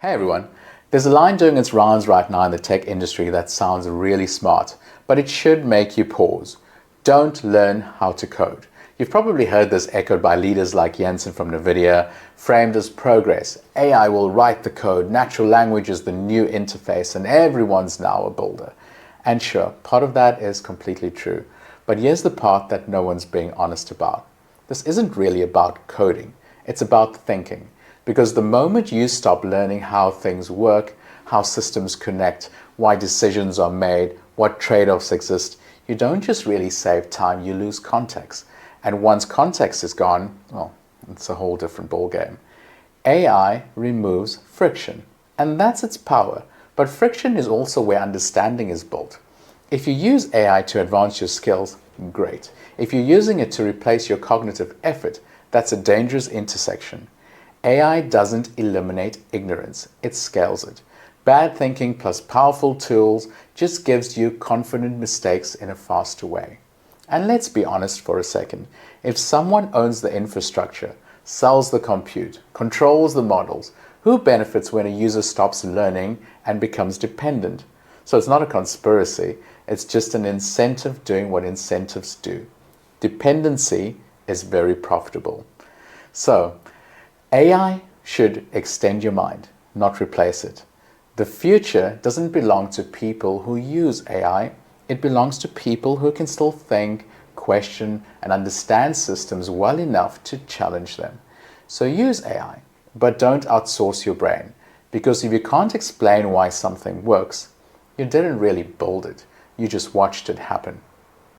Hey everyone, there's a line doing its rounds right now in the tech industry that sounds really smart, but it should make you pause. Don't learn how to code. You've probably heard this echoed by leaders like Jensen from NVIDIA, framed as progress. AI will write the code, natural language is the new interface, and everyone's now a builder. And sure, part of that is completely true. But here's the part that no one's being honest about. This isn't really about coding, it's about thinking. Because the moment you stop learning how things work, how systems connect, why decisions are made, what trade-offs exist, you don't just really save time, you lose context. And once context is gone, well, it's a whole different ballgame. AI removes friction, and that's its power. But friction is also where understanding is built. If you use AI to advance your skills, great. If you're using it to replace your cognitive effort, that's a dangerous intersection. AI doesn't eliminate ignorance, it scales it. Bad thinking plus powerful tools just gives you confident mistakes in a faster way. And let's be honest for a second. If someone owns the infrastructure, sells the compute, controls the models, who benefits when a user stops learning and becomes dependent? So it's not a conspiracy, it's just an incentive doing what incentives do. Dependency is very profitable. So, AI should extend your mind, not replace it. The future doesn't belong to people who use AI, it belongs to people who can still think, question, and understand systems well enough to challenge them. So use AI, but don't outsource your brain, because if you can't explain why something works, you didn't really build it, you just watched it happen.